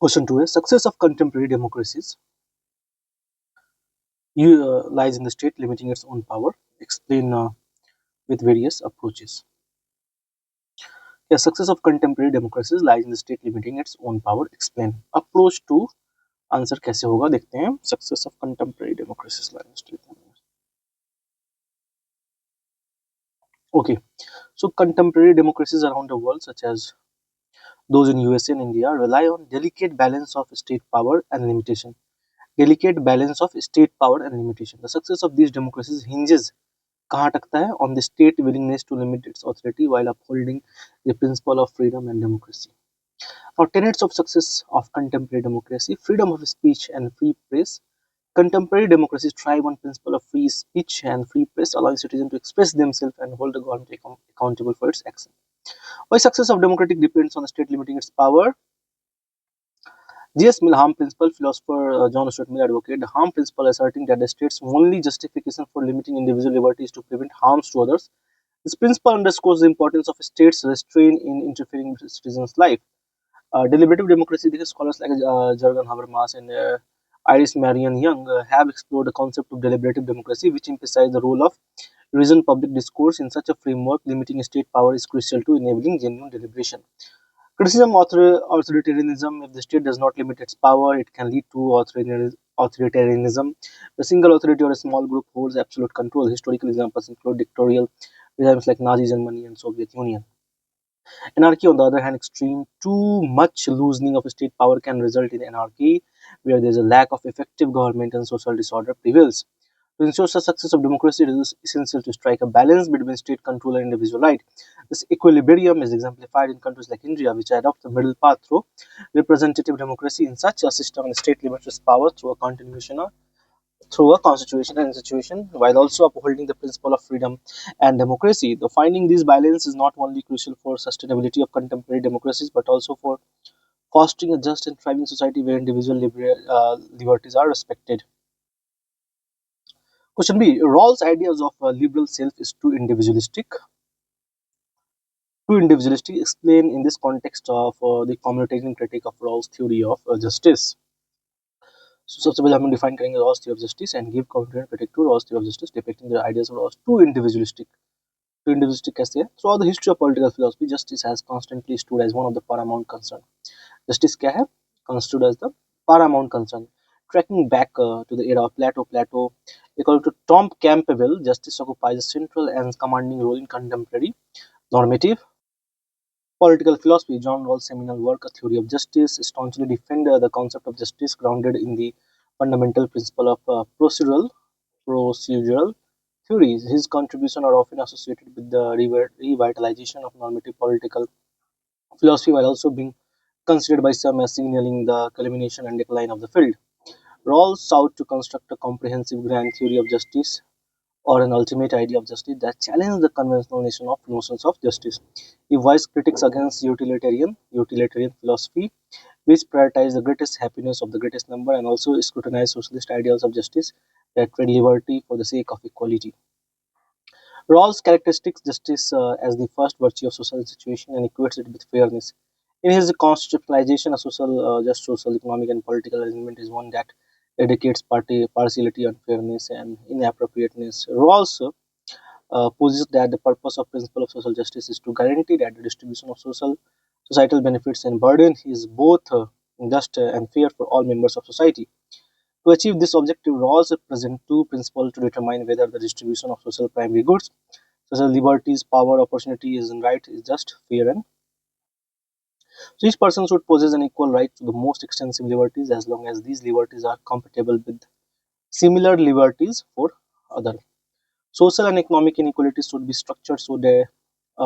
Question 2 is success of contemporary democracies lies in the state limiting its own power. Explain with various approaches. The success of contemporary democracies lies in the state limiting its own power. Explain. Approach to answer कैसे होगा देखते हैं. Success of contemporary democracies lies in the state limiting. Okay, so contemporary democracies around the world, such as those in USA and India, rely on delicate balance of state power and limitation. Delicate balance of state power and limitation. The success of these democracies hinges कहाँ अटकता है on the state willingness to limit its authority while upholding the principle of freedom and democracy. Now, tenets of success of contemporary democracy: freedom of speech and free press. Contemporary democracies thrive on principle of free speech and free press, allowing citizens to express themselves and hold the government accountable for its action. Why success of democratic depends on the state limiting its power? G.S. Mill harm principle, philosopher John Stuart Mill advocate the harm principle, asserting that the state's only justification for limiting individual liberty is to prevent harms to others. This principle underscores the importance of states' restraint in interfering with citizens' life. Deliberative democracy, these scholars like Jürgen Habermas and Iris Marion Young have explored the concept of deliberative democracy, which emphasizes the role of reasoned public discourse in such a framework. Limiting state power is crucial to enabling genuine deliberation. Criticism authoritarianism: if the state does not limit its power, it can lead to authoritarianism. The single authority or a small group holds absolute control. Historical examples include dictatorial regimes like Nazi Germany and Soviet Union. Anarchy, on the other hand, extreme too much loosening of state power can result in anarchy, where there is a lack of effective government and social disorder prevails. To ensure the success of democracy, it is essential to strike a balance between state control and individual right. This equilibrium is exemplified in countries like India, which adopt the middle path through representative democracy. In such a system, the state limits its power through a constitution and institution, while also upholding the principle of freedom and democracy. The finding these balance is not only crucial for sustainability of contemporary democracies, but also for fostering a just and thriving society where individual liberties are respected. Question B. Rawls' ideas of liberal self is too individualistic. Too individualistic. Explain in this context of the communitarian critique of Rawls' theory of justice. So सबसे पहले हम define करेंगे Rawls' theory of justice and give communitarian critique to Rawls' theory of justice, depicting the ideas of Rawls too individualistic. Too individualistic कैसे है? Throughout the history of political philosophy, justice has constantly stood as one of the paramount concern. Justice क्या है? Constituted as the paramount concern. Tracking back to the era of Plato, according to Tom Campbell, justice occupies a central and commanding role in contemporary normative political philosophy. John Rawls' seminal work, A Theory of Justice, staunchly defended the concept of justice grounded in the fundamental principle of procedural theories. His contributions are often associated with the revitalization of normative political philosophy, while also being considered by some as signaling the culmination and decline of the field. Rawls sought to construct a comprehensive grand theory of justice, or an ultimate idea of justice that challenged the conventional notions of justice. He voiced critics against utilitarian philosophy, which prioritized the greatest happiness of the greatest number, and also scrutinized socialist ideals of justice that trade liberty for the sake of equality. Rawls characteristics justice as the first virtue of social situation and equates it with fairness. In his constitutionalization, a just social, economic, and political arrangement is one that dedicates partiality, unfairness, and inappropriateness. Rawls posits that the purpose of principle of social justice is to guarantee that the distribution of societal benefits and burden is both just and fair for all members of society. To achieve this objective, Rawls present two principles to determine whether the distribution of social primary goods, such as liberties, power, opportunities, and right, is just, fair, and so each person should possess an equal right to the most extensive liberties as long as these liberties are compatible with similar liberties for others. Social and economic inequalities should be structured so they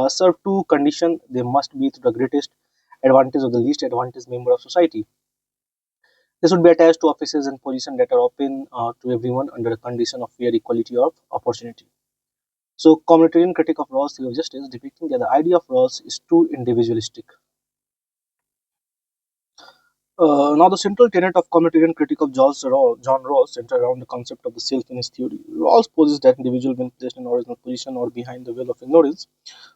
serve two conditions. They must be to the greatest advantage of the least advantaged member of society. They should be attached to offices and positions that are open to everyone under a condition of fair equality of opportunity. So, communitarian critique of Rawls' theory of justice, depicting that the idea of Rawls is too individualistic. Now, the central tenet of communitarian critique of John Rawls centers around the concept of the self in his theory. Rawls poses that individual, when placed in original position or behind the veil of ignorance,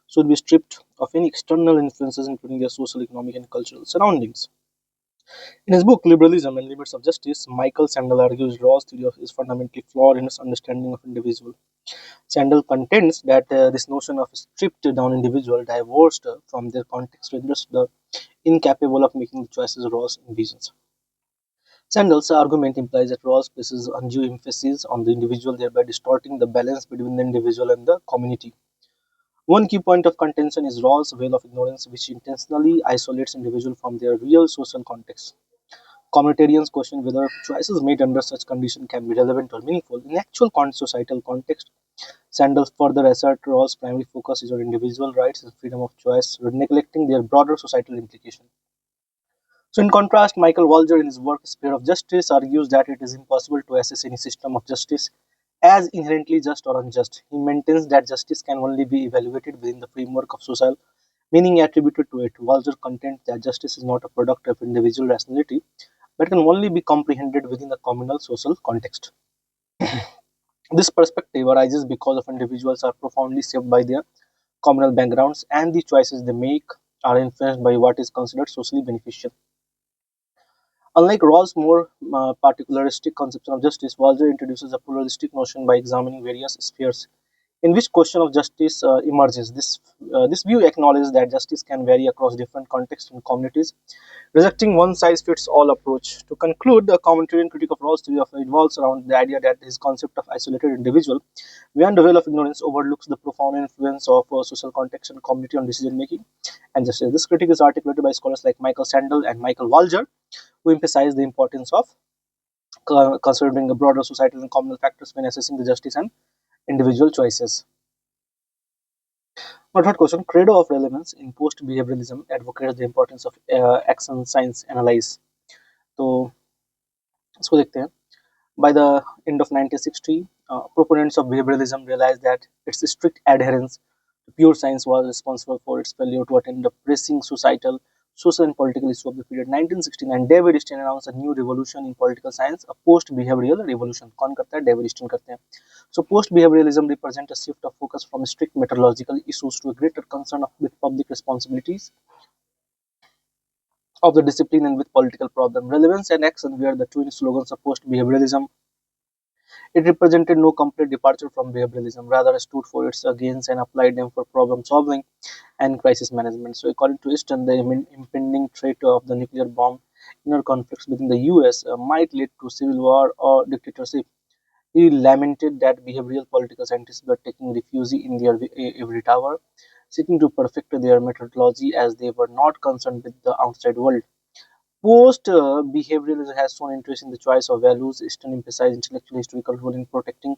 should be stripped of any external influences, including their social, economic, and cultural surroundings. In his book Liberalism and Limits of Justice, Michael Sandel argues Rawls' theory is fundamentally flawed in its understanding of individual. Sandel contends that this notion of stripped down individual divorced from their context renders the incapable of making the choices Rawls envisions. Sandel's argument implies that Rawls places undue emphasis on the individual, thereby distorting the balance between the individual and the community. One key point of contention is Rawls' veil of ignorance, which intentionally isolates individuals from their real social context. Communitarians question whether choices made under such conditions can be relevant or meaningful in actual societal context. Sandel further asserts Rawls' primary focus is on individual rights and freedom of choice, neglecting their broader societal implications. So, in contrast, Michael Walzer, in his work Sphere of Justice, argues that it is impossible to assess any system of justice as inherently just or unjust. He maintains that justice can only be evaluated within the framework of social meaning attributed to it. Walzer contends that justice is not a product of individual rationality, but can only be comprehended within the communal social context. This perspective arises because of individuals are profoundly shaped by their communal backgrounds, and the choices they make are influenced by what is considered socially beneficial. Unlike Rawls' more particularistic conception of justice, Walzer introduces a pluralistic notion by examining various spheres in which question of justice emerges. This view acknowledges that justice can vary across different contexts and communities, rejecting one size fits all approach. To conclude, the commentarian critique of Rawls' theory revolves around the idea that his concept of isolated individual beyond the veil of ignorance overlooks the profound influence of social context and community on decision making and justice. This critique is articulated by scholars like Michael Sandel and Michael Walzer, who emphasize the importance of considering the broader societal and communal factors when assessing the justice and individual choices. My third question, credo of relevance in post-behavioralism advocates the importance of action science analysis. तो इसको देखते हैं. By the end of 1960, proponents of behavioralism realized that its strict adherence to pure science was responsible for its failure to attend the pressing societal, social, and political issues of the period. 1969, David Stein announced a new revolution in political science, a post-behavioral revolution. कौन करता है? David Stein करते हैं. So, post-behavioralism represents a shift of focus from strict methodological issues to a greater concern with public responsibilities of the discipline and with political problem. Relevance and action were the twin slogans of post-behavioralism. It represented no complete departure from behavioralism, rather stood for its gains and applied them for problem solving and crisis management. So, according to Easton, the impending threat of the nuclear bomb, inner conflicts within the US might lead to civil war or dictatorship. He lamented that behavioral political scientists were taking refuge in their ivory tower, seeking to perfect their methodology as they were not concerned with the outside world. Post behavioralism has shown interest in the choice of values. Eastern emphasized intellectual historical role in protecting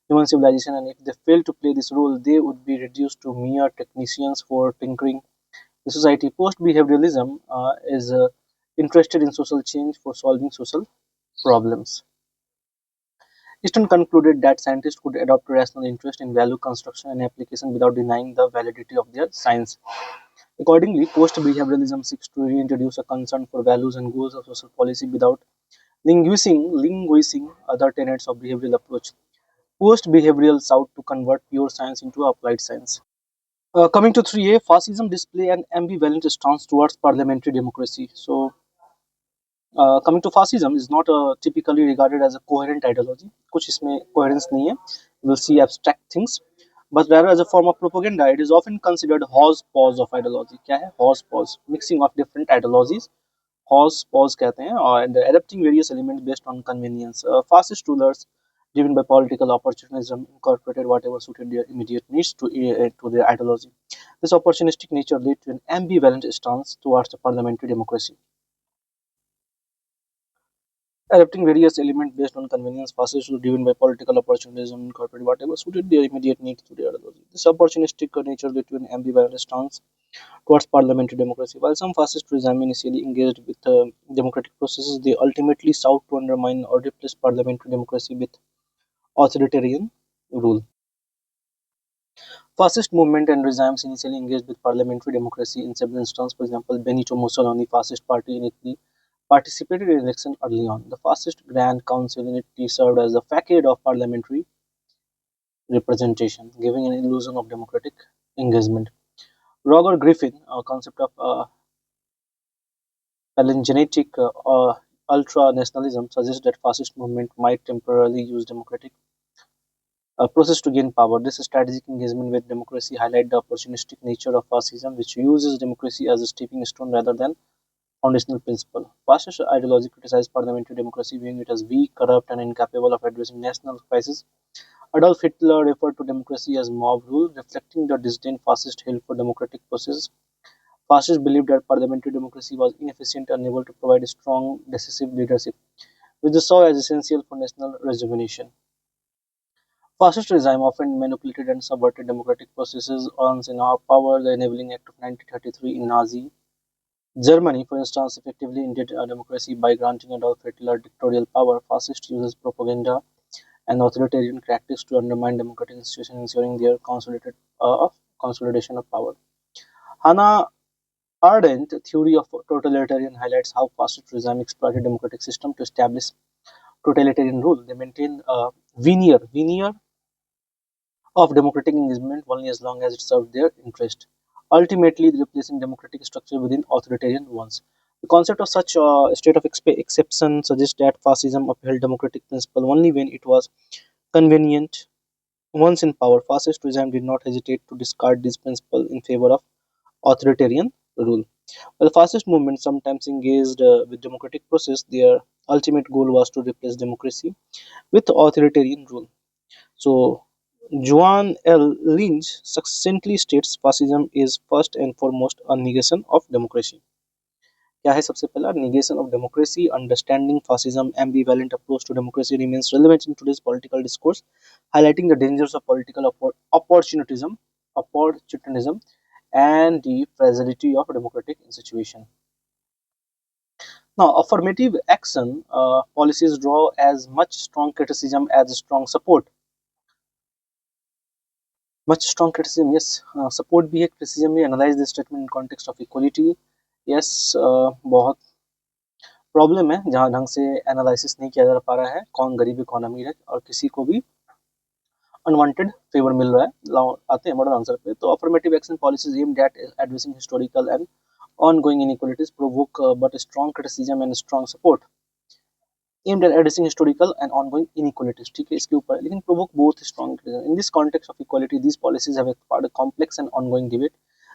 human civilization, and if they fail to play this role, they would be reduced to mere technicians for tinkering the society. Post behavioralism is interested in social change for solving social problems. Easton concluded that scientists could adopt a rational interest in value construction and application without denying the validity of their science. Accordingly, post-behavioralism seeks to reintroduce a concern for values and goals of social policy without linguising other tenets of behavioral approach. Post-behavioral sought to convert pure science into applied science. Coming to 3A, fascism display an ambivalent stance towards parliamentary democracy. So, coming to fascism is not typically regarded as a coherent ideology. कुछ इसमें coherence नहीं है. We'll see abstract things. But rather as a form of propaganda, it is often considered hodgepodge of ideology. क्या है? Hodgepodge, mixing of different ideologies. Hodgepodge कहते हैं and adapting various elements based on convenience. Fascist rulers, driven by political opportunism, incorporated whatever suited their immediate needs to their ideology. This opportunistic nature led to an ambivalent stance towards the parliamentary democracy. Adapting various elements based on convenience, fascists were driven by political opportunism, incorporated whatever suited their immediate needs to their ideology. This opportunistic nature led to an ambivalent stance towards parliamentary democracy. While some fascist regimes initially engaged with democratic processes, they ultimately sought to undermine or replace parliamentary democracy with authoritarian rule. Fascist movement and regimes initially engaged with parliamentary democracy in several instances. For example, Benito Mussolini fascist party in Italy participated in election early on. The fascist Grand Council in Italy served as a facade of parliamentary representation, giving an illusion of democratic engagement. Roger Griffin, a concept of Palingenetic ultra-nationalism suggests that fascist movement might temporarily use democratic process to gain power. This strategic engagement with democracy highlight the opportunistic nature of fascism, which uses democracy as a stepping stone rather than foundational principle. Fascist ideology criticized parliamentary democracy, viewing it as weak, corrupt, and incapable of addressing national crises. Adolf Hitler referred to democracy as mob rule, reflecting the disdain fascists held for democratic processes. Fascists believed that parliamentary democracy was inefficient and unable to provide strong, decisive leadership, which they saw as essential for national rejuvenation. Fascist regime often manipulated and subverted democratic processes, once in our power. The Enabling Act of 1933 in Nazi Germany, for instance, effectively ended democracy by granting Adolf Hitler dictatorial power. Fascists uses propaganda and authoritarian tactics to undermine democratic institutions, ensuring their consolidation of power. Hannah Arendt theory of totalitarian highlights how fascist regime exploited democratic system to establish totalitarian rule. They maintain a veneer of democratic engagement only as long as it served their interest, ultimately replacing democratic structure within authoritarian ones. The concept of such a state of exception suggests that fascism upheld democratic principle only when it was convenient. Once in power, fascist regime did not hesitate to discard this principle in favor of authoritarian rule. While the fascist movement sometimes engaged with democratic process, their ultimate goal was to replace democracy with authoritarian rule. So, Joan L. Lynch succinctly states fascism is first and foremost a negation of democracy. क्या है सबसे पहला negation of democracy? Understanding fascism ambivalent approach to democracy remains relevant in today's political discourse, highlighting the dangers of political opportunism and the fragility of democratic institution. Now, affirmative action policies draw as much strong criticism as strong support. Much strong criticism, yes. Support भी है, criticism भी. Analyze this statement in context of equality. Yes, बहुत problem है जहाँ ढंग से analysis नहीं किया जा पा रहा है, कौन गरीब है कौन अमीर है, और किसी को भी अनवांटेड फेवर मिल रहा है. आते हैं मॉडल आंसर पे. तो affirmative action policies aimed at addressing historical and ongoing inequalities provoke but strong criticism and strong support aimed at addressing historical and ongoing inequalities. ठीक है, इसके ऊपर लेकिन provoke both strong criticism. In this context of equality, these policies have a complex and ongoing debate.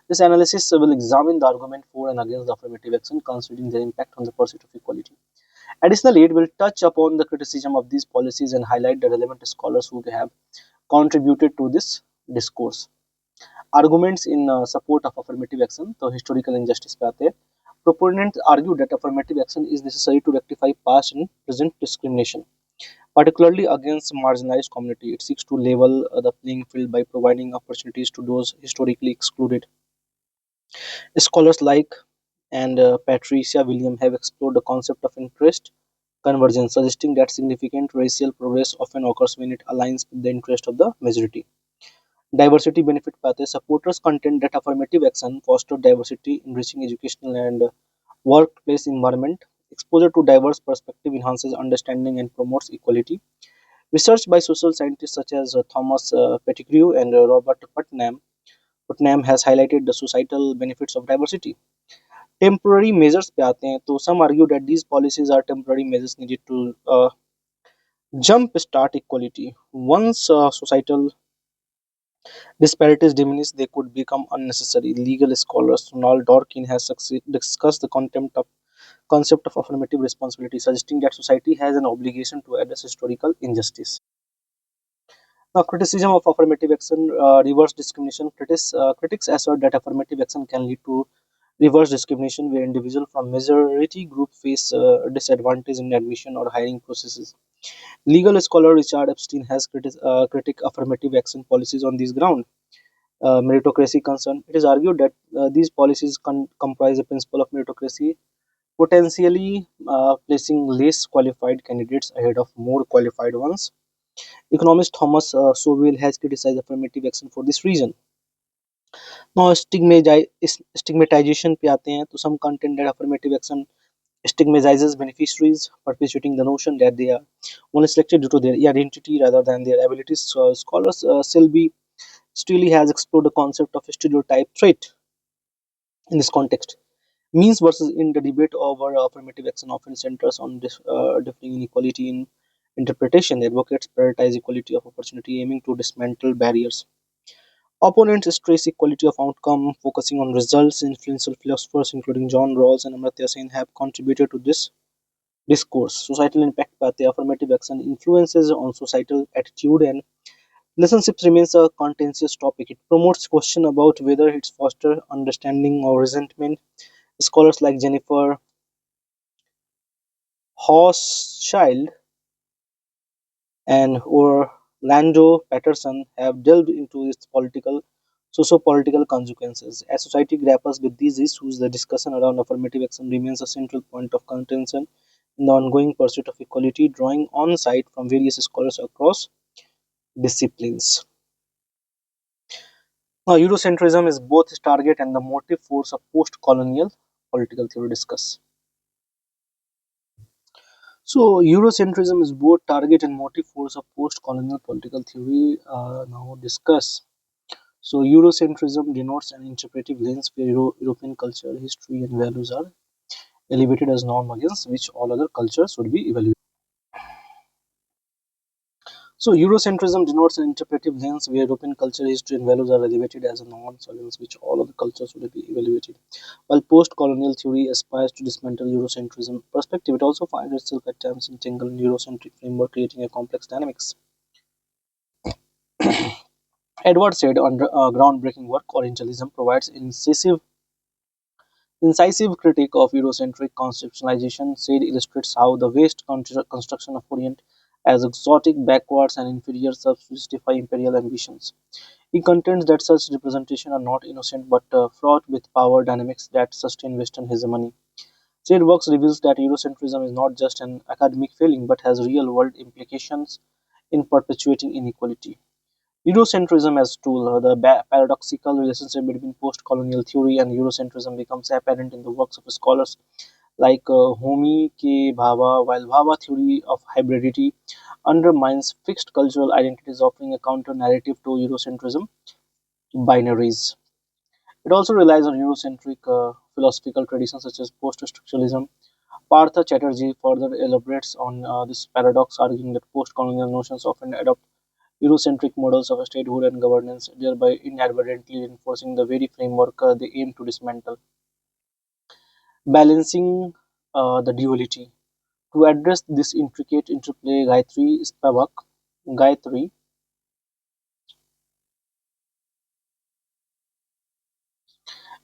This analysis will examine the argument for and against the affirmative action, considering their impact on the pursuit of equality. Additionally, it will touch upon the criticism of these policies and highlight the relevant scholars who have contributed to this discourse. Arguments in support of affirmative action. तो historical injustice पे आते हैं. Proponents argue that affirmative action is necessary to rectify past and present discrimination, particularly against marginalized community. It seeks to level the playing field by providing opportunities to those historically excluded. Scholars like and Patricia William have explored the concept of interest convergence, suggesting that significant racial progress often occurs when it aligns with the interest of the majority. Diversity benefit pathway supporters contend that affirmative action foster diversity, enriching educational and workplace environment. Exposure to diverse perspective enhances understanding and promotes equality. Research by social scientists such as Thomas Pettigrew and Robert Putnam has highlighted the societal benefits of diversity. Temporary measures पे आते हैं तो some argue that these policies are temporary measures needed to jump start equality. Once societal disparities diminish, they could become unnecessary. Legal scholars Ronald Dworkin has discussed the concept of affirmative responsibility, suggesting that society has an obligation to address historical injustice. Now, criticism of affirmative action, reverse discrimination. Critics assert that affirmative action can lead to reverse discrimination where individuals from majority group face disadvantage in admission or hiring processes. Legal scholar Richard Epstein has critic affirmative action policies on this ground. Meritocracy concern. It is argued that these policies comprise a principle of meritocracy, potentially placing less qualified candidates ahead of more qualified ones. Economist Thomas Sowell has criticized affirmative action for this reason. Now, stigmatization पे आते हैं तो some contend that affirmative action stigmatizes beneficiaries, perpetuating the notion that they are only selected due to their identity rather than their abilities. So, scholars Selby Steele has explored the concept of stereotype trait in this context. Means versus in the debate over affirmative action often centers on differing inequality in interpretation. Advocates prioritize equality of opportunity, aiming to dismantle barriers. Opponents stress equality of outcome, focusing on results. Influential philosophers, including John Rawls and Amartya Sen, have contributed to this discourse. Societal impact path affirmative action influences on societal attitude and relationships remains a contentious topic. It promotes question about whether it's foster understanding or resentment. Scholars like Jennifer Hochschild and Orlando Patterson have delved into its socio-political consequences. As society grapples with these issues, the discussion around affirmative action remains a central point of contention in the ongoing pursuit of equality, drawing on site from various scholars across disciplines. Now, Eurocentrism is both its target and the motive force of post-colonial political theory discuss. So, Eurocentrism is both target and motive force of post-colonial political theory. Now, discuss. So, Eurocentrism denotes an interpretive lens where European culture, history, and values are elevated as norm against which all other cultures would be evaluated. So, Eurocentrism denotes an interpretive lens where European culture, history, and values are elevated as norms against which all other cultures would be evaluated. While post-colonial theory aspires to dismantle Eurocentrism perspective, it also finds itself at times entangled in Eurocentric framework, creating a complex dynamics. Edward said, under groundbreaking work, Orientalism provides incisive critique of Eurocentric conceptualization. Said illustrates how the West construction of Orient as exotic, backwards, and inferior serves to justify imperial ambitions. He contends that such representations are not innocent but fraught with power dynamics that sustain Western hegemony. Said works reveals that Eurocentrism is not just an academic failing but has real-world implications in perpetuating inequality. Eurocentrism as a tool, the paradoxical relationship between post-colonial theory and Eurocentrism becomes apparent in the works of scholars like Homi K. Bhabha, while Bhabha theory of hybridity undermines fixed cultural identities, offering a counter-narrative to Eurocentrism binaries. It also relies on Eurocentric philosophical traditions such as post-structuralism. Partha Chatterjee further elaborates on this paradox, arguing that post-colonial notions often adopt Eurocentric models of statehood and governance, thereby inadvertently reinforcing the very framework they aim to dismantle. Balancing the duality. To address this intricate interplay, Gayatri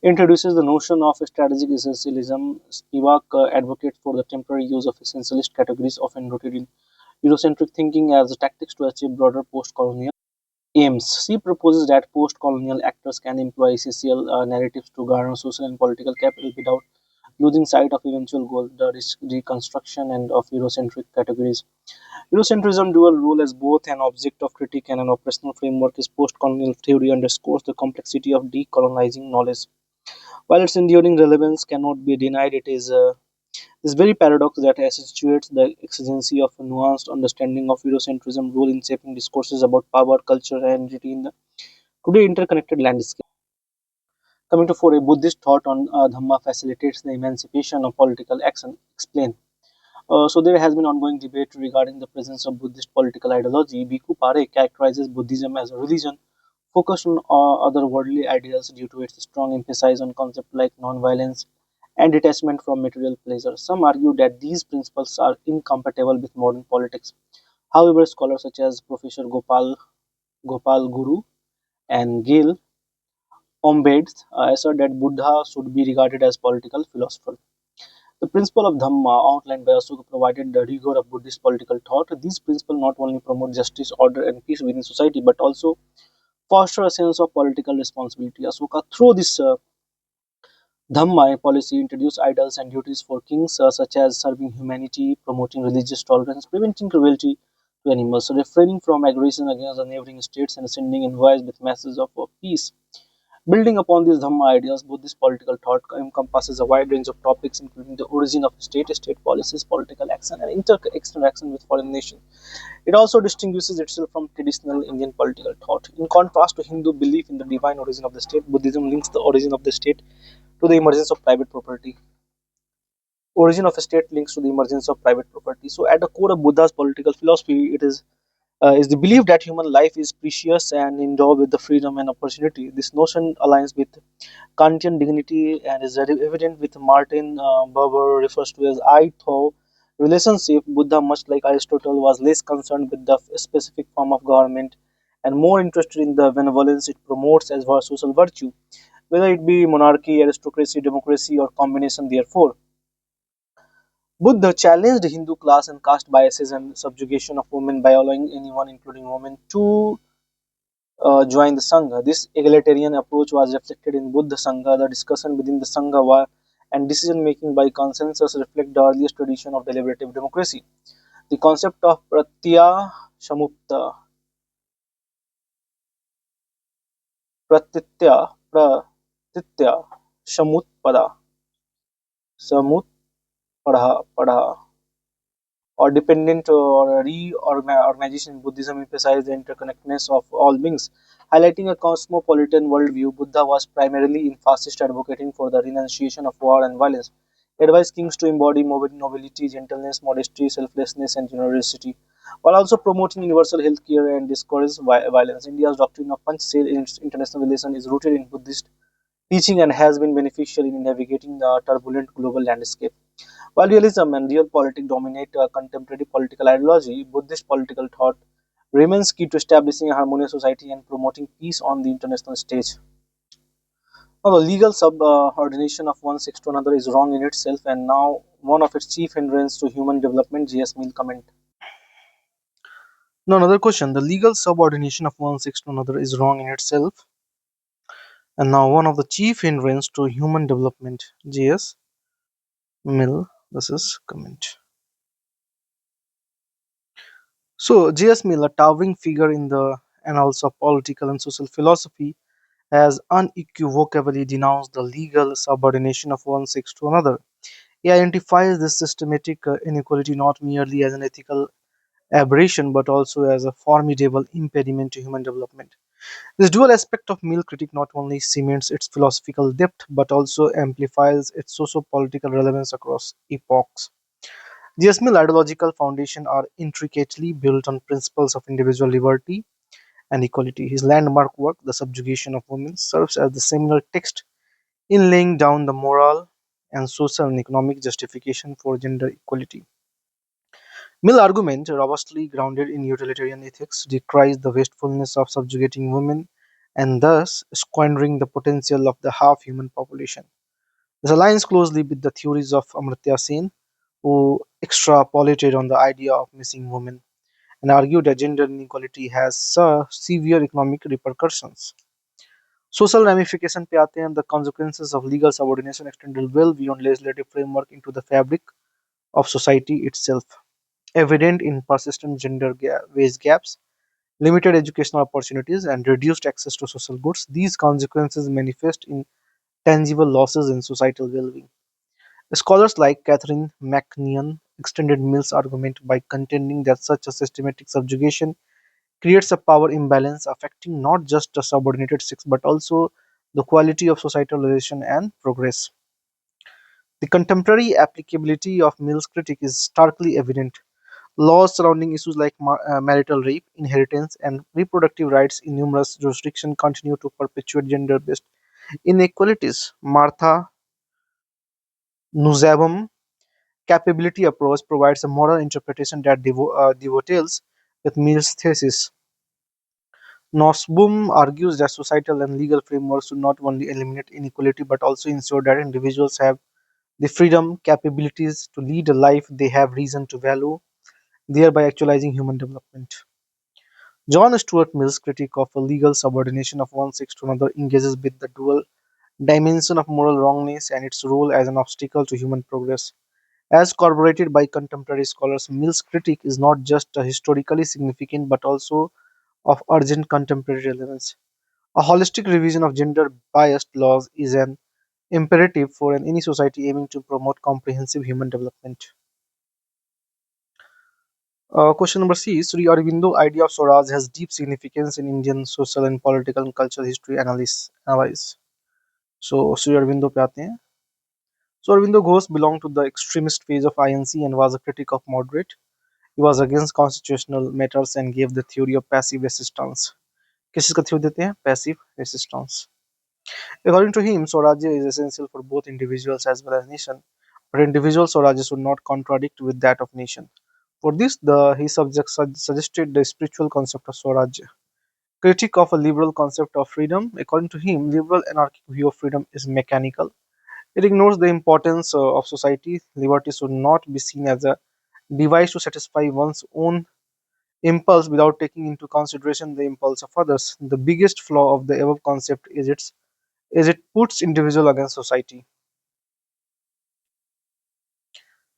introduces the notion of strategic essentialism. Spivak advocates for the temporary use of essentialist categories, often rooted in Eurocentric thinking, as tactics to achieve broader post-colonial aims. She proposes that post-colonial actors can employ essential narratives to garner social and political capital without losing sight of eventual goal, the reconstruction and of Eurocentric categories. Eurocentrism dual role as both an object of critique and an operational framework is post-colonial theory underscores the complexity of decolonizing knowledge. While its enduring relevance cannot be denied, it is this very paradox that accentuates the exigency of a nuanced understanding of Eurocentrism role in shaping discourses about power, culture, and identity in the today interconnected landscape. Coming to four, a Buddhist thought on Dhamma facilitates the emancipation of political action. Explain. So there has been ongoing debate regarding the presence of Buddhist political ideology. Bhikkhu Parekh characterizes Buddhism as a religion focused on otherworldly ideals due to its strong emphasis on concepts like non-violence and detachment from material pleasure. Some argue that these principles are incompatible with modern politics. However, scholars such as Professor Gopal Guru and Gail Ombeds assert that Buddha should be regarded as political philosopher. The principle of Dhamma outlined by Ashoka provided the rigor of Buddhist political thought. These principles not only promote justice, order, and peace within society, but also foster a sense of political responsibility. Ashoka, through this Dhamma policy, introduced ideals and duties for kings, such as serving humanity, promoting religious tolerance, preventing cruelty to animals, refraining from aggression against the neighboring states, and sending envoys with messages of peace. Building upon these Dhamma ideas, Buddhist political thought encompasses a wide range of topics, including the origin of state policies, political action, and interaction with foreign nations. It also distinguishes itself from traditional Indian political thought. In contrast to Hindu belief in the divine origin of the state, Buddhism links the origin of the state to the emergence of private property. Origin of state links to the emergence of private property. So, at the core of Buddha's political philosophy, is the belief that human life is precious and endowed with the freedom and opportunity. This notion aligns with Kantian dignity and is evident with Martin Buber refers to as I Thou relationship. Buddha, much like Aristotle, was less concerned with the specific form of government and more interested in the benevolence it promotes as social virtue, whether it be monarchy, aristocracy, democracy, or combination. Therefore, Buddha challenged Hindu class and caste biases and subjugation of women by allowing anyone, including women, to join the Sangha. This egalitarian approach was reflected in Buddha Sangha. The discussion within the Sangha and decision making by consensus reflect the earliest tradition of deliberative democracy. The concept of pratitya, pratitya shamutpada, samutpada, or dependent or reorganization in Buddhism emphasized the interconnectedness of all beings. Highlighting a cosmopolitan worldview, Buddha was primarily in fascist advocating for the renunciation of war and violence. He advised kings to embody nobility, gentleness, modesty, selflessness, and generosity, while also promoting universal health care and discourage violence. India's doctrine of Panchshel in its international relations is rooted in Buddhist teaching and has been beneficial in navigating the turbulent global landscape. While realism and realpolitik dominate contemporary political ideology, Buddhist political thought remains key to establishing a harmonious society and promoting peace on the international stage. Now, the legal subordination of one sex to another is wrong in itself and now one of its chief hindrances to human development. J.S. Mill comment. Now, another question. The legal subordination of one sex to another is wrong in itself and now one of the chief hindrances to human development. J.S. Mill. This is comment. So, J.S. Mill, a towering figure in the annals of political and social philosophy, has unequivocally denounced the legal subordination of one sex to another. He identifies this systematic inequality not merely as an ethical aberration but also as a formidable impediment to human development. This dual aspect of Mill critique not only cements its philosophical depth but also amplifies its socio-political relevance across epochs. The Mill ideological foundation are intricately built on principles of individual liberty and equality. His landmark work, The Subjugation of Women, serves as the seminal text in laying down the moral and social and economic justification for gender equality. Mill's argument, robustly grounded in utilitarian ethics, decries the wastefulness of subjugating women and thus squandering the potential of the half human population. This aligns closely with the theories of Amartya Sen, who extrapolated on the idea of missing women and argued that gender inequality has severe economic repercussions. Social ramification पे आते हैं. The consequences of legal subordination extended well beyond legislative framework into the fabric of society itself, evident in persistent wage gaps, limited educational opportunities, and reduced access to social goods. These consequences manifest in tangible losses in societal well-being. Scholars like Catherine McNeon extended Mill's argument by contending that such a systematic subjugation creates a power imbalance affecting not just the subordinated sex but also the quality of societal relation and progress. The contemporary applicability of Mill's critique is starkly evident. Laws surrounding issues like marital rape, inheritance, and reproductive rights in numerous jurisdictions continue to perpetuate gender based inequalities. Martha Nussbaum capability approach provides a moral interpretation that dovetails with Mill's thesis. Nussbaum argues that societal and legal frameworks should not only eliminate inequality but also ensure that individuals have the freedom, capabilities to lead a life they have reason to value, thereby actualizing human development. John Stuart Mill's critique of a legal subordination of one sex to another engages with the dual dimension of moral wrongness and its role as an obstacle to human progress. As corroborated by contemporary scholars, Mill's critique is not just historically significant but also of urgent contemporary relevance. A holistic revision of gender biased laws is an imperative for any society aiming to promote comprehensive human development. Question number C. Sri Aurobindo idea of Swaraj has deep significance in Indian social and political and cultural history analysis. Sri Aurobindo पे आते हैं. So Aurobindo Ghosh belonged to the extremist phase of INC and was a critic of moderate. He was against constitutional matters and gave the theory of passive resistance. किस चीज का theory देते हैं? Passive resistance. According to him, Swarajya is essential for both individuals as well as nation, but individual Swarajya should not contradict with that of nation. For this, suggested the spiritual concept of Swarajya. Critique of a liberal concept of freedom. According to him, liberal anarchic view of freedom is mechanical. It ignores the importance of society. Liberty should not be seen as a device to satisfy one's own impulse without taking into consideration the impulse of others. The biggest flaw of the above concept is it puts individual against society.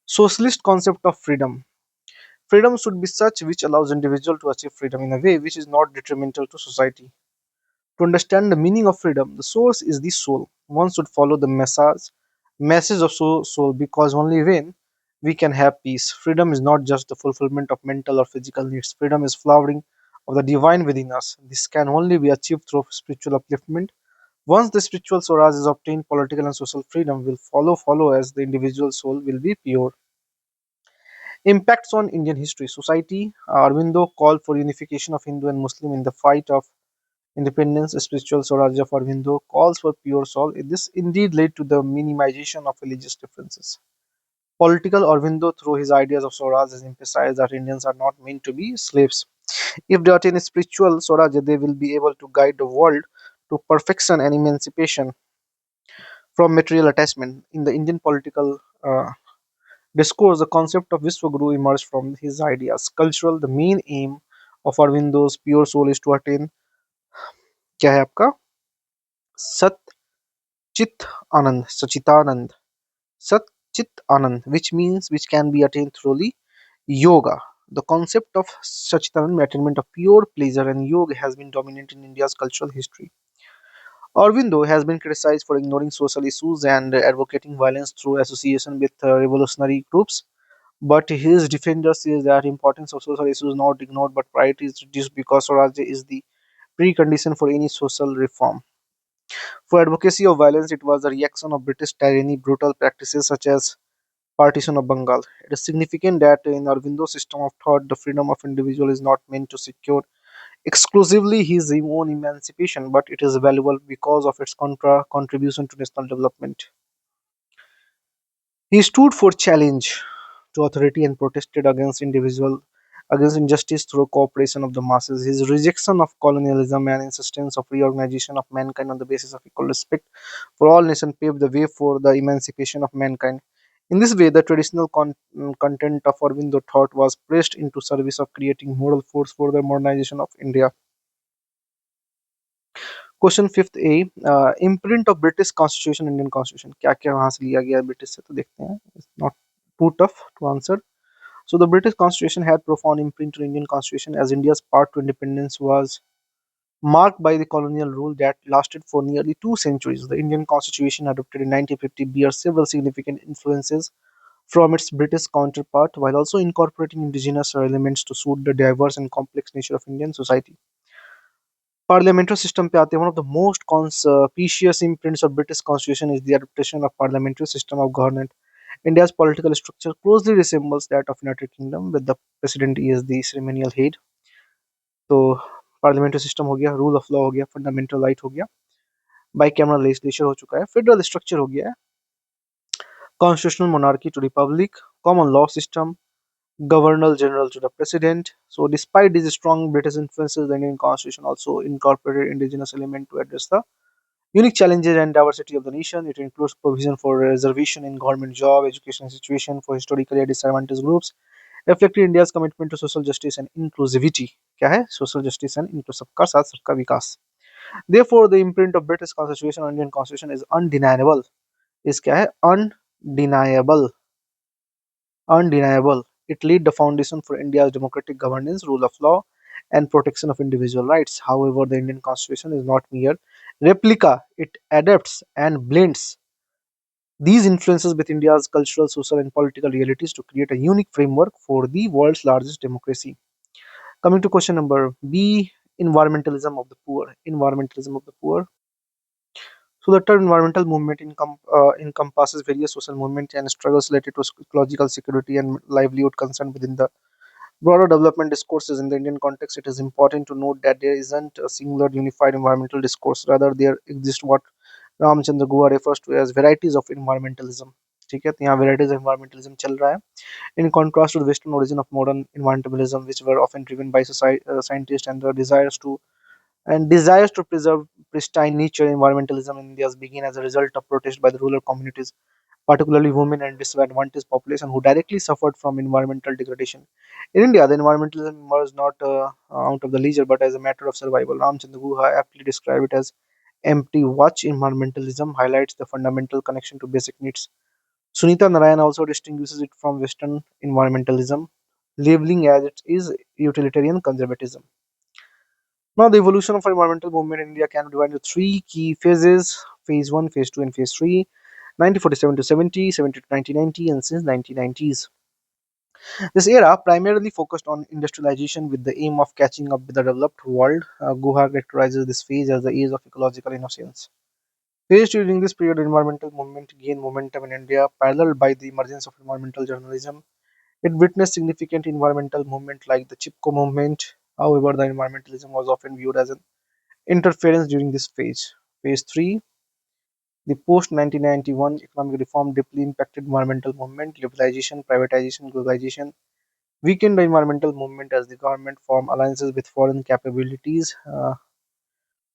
Socialist concept of freedom. Freedom should be such which allows individual to achieve freedom in a way which is not detrimental to society. To understand the meaning of freedom, the source is the soul. One should follow the message of soul because only when we can have peace. Freedom is not just the fulfillment of mental or physical needs. Freedom is flowering of the divine within us. This can only be achieved through spiritual upliftment. Once the spiritual Swaraj is obtained, political and social freedom will follow as the individual soul will be pure. Impacts on Indian history. Society. Aurobindo called for unification of Hindu and Muslim in the fight of independence. Spiritual Swaraj of Aurobindo calls for pure soul. This indeed led to the minimization of religious differences. Political Aurobindo, through his ideas of Swaraj, has emphasized that Indians are not meant to be slaves. If they attain spiritual Swaraj, they will be able to guide the world to perfection and emancipation from material attachment. In the Indian political discourse, the concept of Vishwaguru emerged from his ideas. Cultural, the main aim of Aurobindo's pure soul is to attain क्या है आपका सत चित आनंद सचितानंद सत chit anand, which can be attained through the yoga. The concept of Sachitanand, attainment of pure pleasure and yoga, has been dominant in India's cultural history. Aurobindo has been criticized for ignoring social issues and advocating violence through association with revolutionary groups. But his defenders says that importance of social issues not ignored but priority is reduced because Swaraj is the precondition for any social reform. For advocacy of violence, it was a reaction of British tyranny, brutal practices such as partition of Bengal. It is significant that in Aurobindo's system of thought, the freedom of individual is not meant to secure exclusively his own emancipation, but it is valuable because of its contribution to national development. He stood for challenge to authority and protested against injustice through cooperation of the masses. His rejection of colonialism and insistence of reorganization of mankind on the basis of equal respect for all nations paved the way for the emancipation of mankind. In this way, the traditional content of Aurobindo thought was placed into service of creating moral force for the modernization of India. Question fifth A imprint of British constitution Indian constitution क्या क्या वहां से लिया गया है British से तो देखते हैं not too tough to answer so the British Constitution had profound imprint on Indian Constitution as India's path to independence was marked by the colonial rule that lasted for nearly 2 centuries. The Indian Constitution adopted in 1950 bears several significant influences from its British counterpart while also incorporating indigenous elements to suit the diverse and complex nature of Indian society. Parliamentary system पे आते हैं. One of the most conspicuous imprints of British Constitution is the adaptation of parliamentary system of government. India's political structure closely resembles that of United Kingdom, with the president is the ceremonial head. तो parliamentary system हो गया, rule of law हो गया, fundamental right हो गया, bicameral legislature हो चुका है, फेडरल स्ट्रक्चर हो गया है, constitutional monarchy to republic, common law system, governor general to the president. So, despite these strong British influences, the Indian Constitution also incorporated indigenous element to address the unique challenges and diversity of the nation. It includes provision for reservation in government job, education situation for historically disadvantaged groups, reflecting India's commitment to social justice and inclusivity. क्या है? Social justice and inclusive सबका साथ सबका विकास. Therefore, the imprint of British Constitution on Indian Constitution is undeniable. is क्या है? Undeniable. Undeniable. It laid the foundation for India's democratic governance, rule of law, and protection of individual rights. However, the Indian Constitution is not mere replica. It adapts and blends these influences with India's cultural, social, and political realities to create a unique framework for the world's largest democracy. Coming to question number B, environmentalism of the poor. Environmentalism of the poor. So the term environmental movement encompasses various social movements and struggles related to ecological security and livelihood concern within the broader development discourses. In the Indian context, it is important to note that there isn't a singular unified environmental discourse. Rather, there exists what Ramachandra Guha refers to as varieties of environmentalism. ठीक है, तो यहाँ varieties of environmentalism चल रहा है. In contrast to the Western origin of modern environmentalism, which were often driven by scientists and the desires to preserve pristine nature, environmentalism in India began as a result of protest by the rural communities, particularly women and disadvantaged population who directly suffered from environmental degradation. In India, the environmentalism emerged not out of the leisure but as a matter of survival. Ramchandra Guha aptly described it as empty watch environmentalism, highlights the fundamental connection to basic needs. Sunita Narayan also distinguishes it from Western environmentalism, labeling as it is utilitarian conservatism. Now, the evolution of environmental movement in India can be divided into three key phases: phase 1, phase 2, and phase 3, 1947 to 70, 70 to 1990, and since 1990s. This era primarily focused on industrialization with the aim of catching up with the developed world. Guha characterizes this phase as the age of ecological innocence. Phase during this period, environmental movement gained momentum in India, paralleled by the emergence of environmental journalism. It witnessed significant environmental movement like the Chipko movement. However, the environmentalism was often viewed as an interference during this phase. Phase 3, the post 1991 economic reform deeply impacted environmental movement, liberalization, privatization, globalization weakened the environmental movement as the government formed alliances with foreign capabilities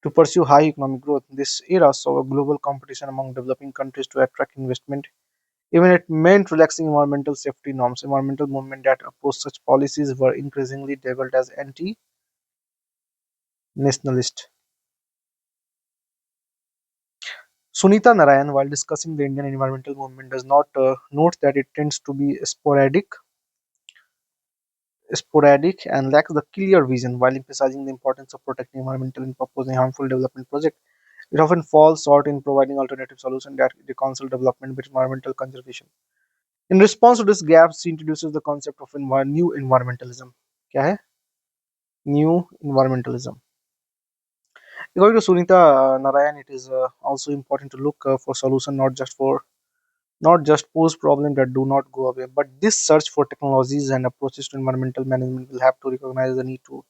to pursue high economic growth. This era saw a global competition among developing countries to attract investment. Even it meant relaxing environmental safety norms. Environmental movements that opposed such policies were increasingly labeled as anti-nationalist. Sunita Narayan, while discussing the Indian environmental movement, does not note that it tends to be sporadic and lacks the clear vision. While emphasizing the importance of protecting environmental and proposing harmful development projects, it often falls short in providing alternative solutions that reconcile development with environmental conservation. In response to this gap, she introduces the concept of new environmentalism. क्या है? New environmentalism. According to Sunita Narayan, it is also important to look for solution not just pose problems that do not go away, but this search for technologies and approaches to environmental management will have to recognize the need to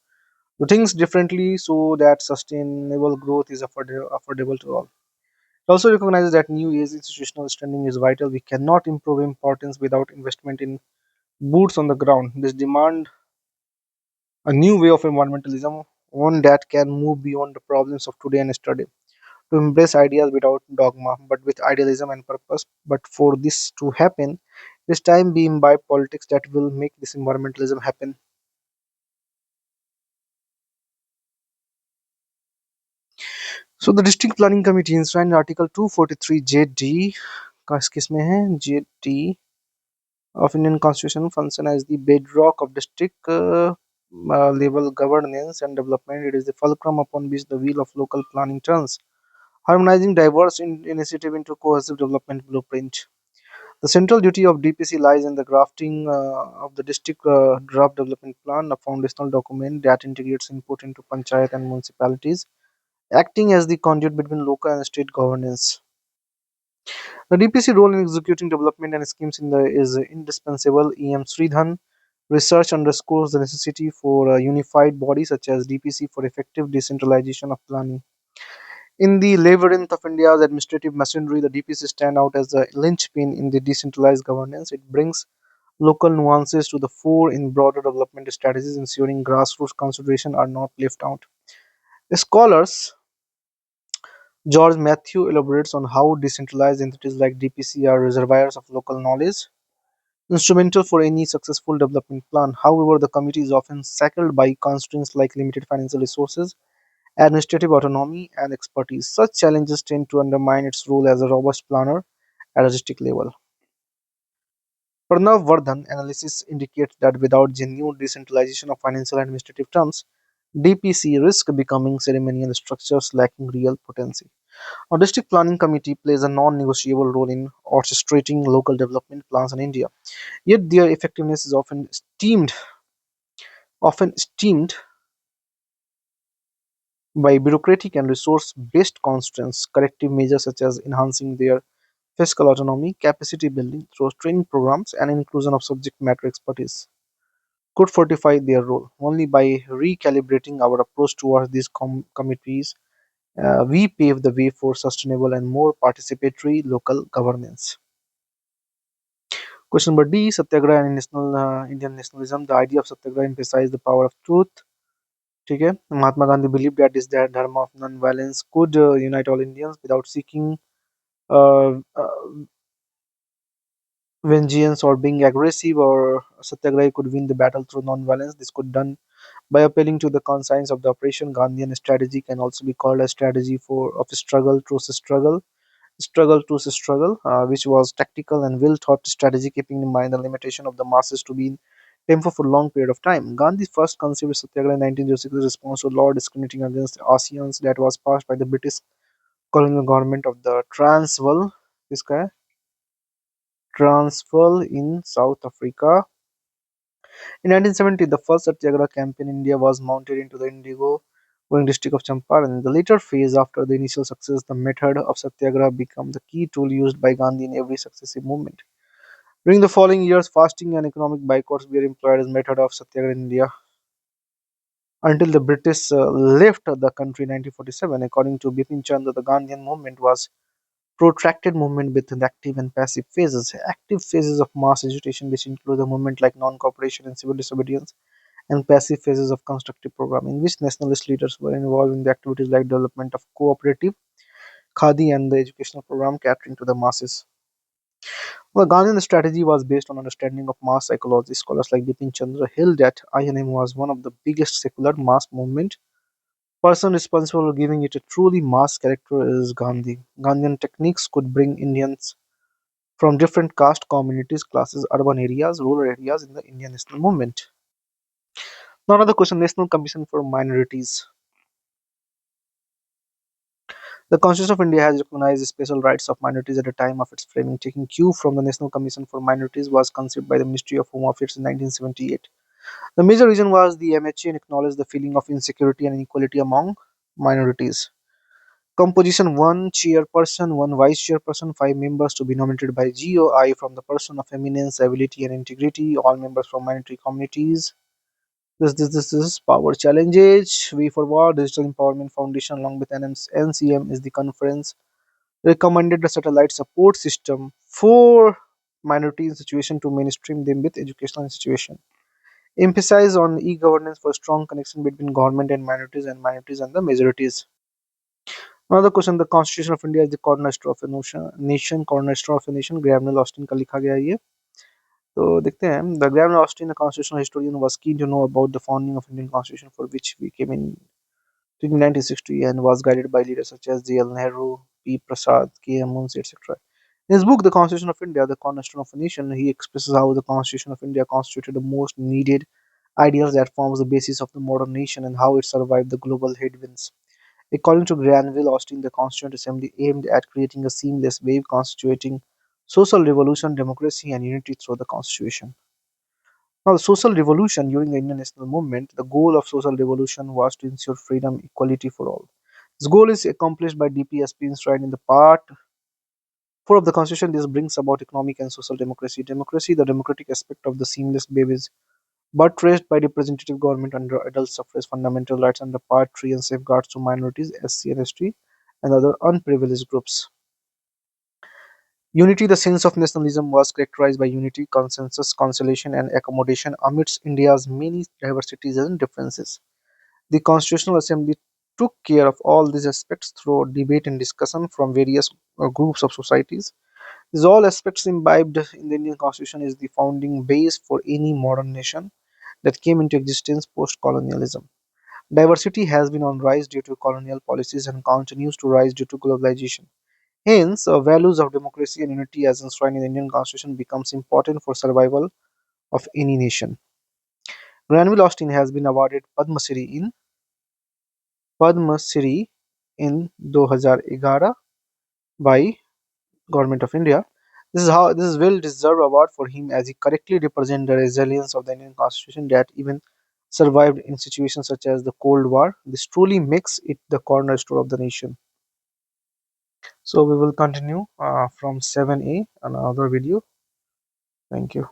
do things differently so that sustainable growth is affordable to all. It also recognizes that new age institutional standing is vital. We cannot improve importance without investment in boots on the ground. This demand a new way of environmentalism, one that can move beyond the problems of today and yesterday, to embrace ideas without dogma, but with idealism and purpose. But for this to happen, this time be imbibe politics that will make this environmentalism happen. So the District Planning Committee enshrined Article 243 JD किसमें है JD of Indian Constitution function as the bedrock of district level governance and development. It is the fulcrum upon which the wheel of local planning turns, harmonizing diverse initiative into cohesive development blueprint. The central duty of DPC lies in the drafting of the district draft development plan, a foundational document that integrates input into panchayat and municipalities, acting as the conduit between local and state governance. The DPC role in executing development and schemes is indispensable. EM Sridhan research underscores the necessity for a unified body such as DPC for effective decentralization of planning. In the labyrinth of India's administrative machinery, the DPC stand out as a linchpin in the decentralized governance. It brings local nuances to the fore in broader development strategies, ensuring grassroots consideration are not left out. Scholars George Matthew elaborates on how decentralized entities like DPC are reservoirs of local knowledge, instrumental for any successful development plan. However, the committee is often shackled by constraints like limited financial resources, administrative autonomy, and expertise. Such challenges tend to undermine its role as a robust planner at a district level. Pranav Vardhan analysis indicates that without genuine decentralization of financial and administrative terms, DPC risk becoming ceremonial structures lacking real potency. A district planning committee plays a non-negotiable role in orchestrating local development plans in India. Yet their effectiveness is often esteemed by bureaucratic and resource-based constraints. Corrective measures such as enhancing their fiscal autonomy, capacity building through training programs, and inclusion of subject matter expertise could fortify their role. Only by recalibrating our approach towards these committees, we pave the way for sustainable and more participatory local governance. Question number D, Satyagraha and national Indian nationalism. The idea of Satyagraha emphasized the power of truth. ठीक है, Mahatma Gandhi believed that this dharma of non-violence could unite all Indians without seeking uh, uh, vengeance or being aggressive, or Satyagrahi could win the battle through non-violence. This could done by appealing to the conscience of the operation. Gandhian strategy can also be called a strategy for of struggle through struggle, which was tactical and well thought strategy, keeping in mind the limitation of the masses to be in tempo for long period of time. Gandhi first conceived Satyagraha in 1906 in response to law discriminating against ASEANs that was passed by the British colonial government of the Transvaal. इसका है Transvaal in South Africa. In 1970, the first Satyagraha campaign in India was mounted into the Indigo going district of Champaran. In the later phase, after the initial success, the method of Satyagraha became the key tool used by Gandhi in every successive movement. During the following years, fasting and economic boycotts were employed as method of Satyagraha in India until the British left the country in 1947. According to Bipin Chandra, the Gandhian movement was protracted movement with active and passive phases. Active phases of mass agitation, which include the movement like non-cooperation and civil disobedience, and passive phases of constructive program, in which nationalist leaders were involved in the activities like development of cooperative, khadi, and the educational program catering to the masses. The Gandhian strategy was based on understanding of mass psychology. Scholars like Bipin Chandra held that INM was one of the biggest secular mass movement. Person responsible for giving it a truly mass character is Gandhi. Gandhian techniques could bring Indians from different caste communities, classes, urban areas, rural areas in the Indian national movement. Now another question, National Commission for Minorities. The Constitution of India has recognized the special rights of minorities at the time of its framing. Taking cue from the National Commission for Minorities was conceived by the Ministry of Home Affairs in 1978. The major reason was the MHA acknowledged the feeling of insecurity and inequality among minorities. Composition: one chairperson, one vice chairperson, five members to be nominated by GOI from the person of eminence, ability, and integrity, all members from minority communities. This power challenges. Way Forward Digital Empowerment Foundation, along with NCM, is the conference recommended the satellite support system for minority institutions to mainstream them with educational institutions. Emphasize on e-governance for strong connection between government and minorities and the majorities. Another question, the Constitution of India is the cornerstone of a nation, cornerstone of a nation. Granville Austin का लिखा गया है ये. तो देखते हैं. The Granville Austin, a constitutional historian, was keen to know about the founding of Indian Constitution, for which we came in 1960, and was guided by leaders such as J.L. Nehru, P. Prasad, K.M. Munsey, etc. In his book, The Constitution of India, The Cornerstone of a Nation, he expresses how the Constitution of India constituted the most needed ideas that forms the basis of the modern nation and how it survived the global headwinds. According to Granville Austin, the Constituent Assembly aimed at creating a seamless wave constituting social revolution, democracy, and unity through the Constitution. Now, the social revolution during the Indian national movement, the goal of social revolution was to ensure freedom, equality for all. This goal is accomplished by DPSP enshrined in the Part 4 of the Constitution. This brings about economic and social democracy. Democracy, the democratic aspect of the seamless wave, is buttressed by representative government under adult suffrage, fundamental rights under Part 3, and safeguards to minorities, SC and ST, and other unprivileged groups. Unity, the sense of nationalism, was characterized by unity, consensus, conciliation, and accommodation amidst India's many diversities and differences. The Constitutional Assembly took care of all these aspects through debate and discussion from various groups of societies. These all aspects imbibed in the Indian Constitution is the founding base for any modern nation that came into existence post-colonialism. Diversity has been on rise due to colonial policies and continues to rise due to globalization. Hence, values of democracy and unity as enshrined in the Indian Constitution becomes important for survival of any nation. Granville Austin has been awarded Padma Shri in 2011 by Government of India. This is well deserved award for him as he correctly represents the resilience of the Indian Constitution that even survived in situations such as the Cold War. This truly makes it the cornerstone of the nation. So we will continue from 7A, another video. Thank you.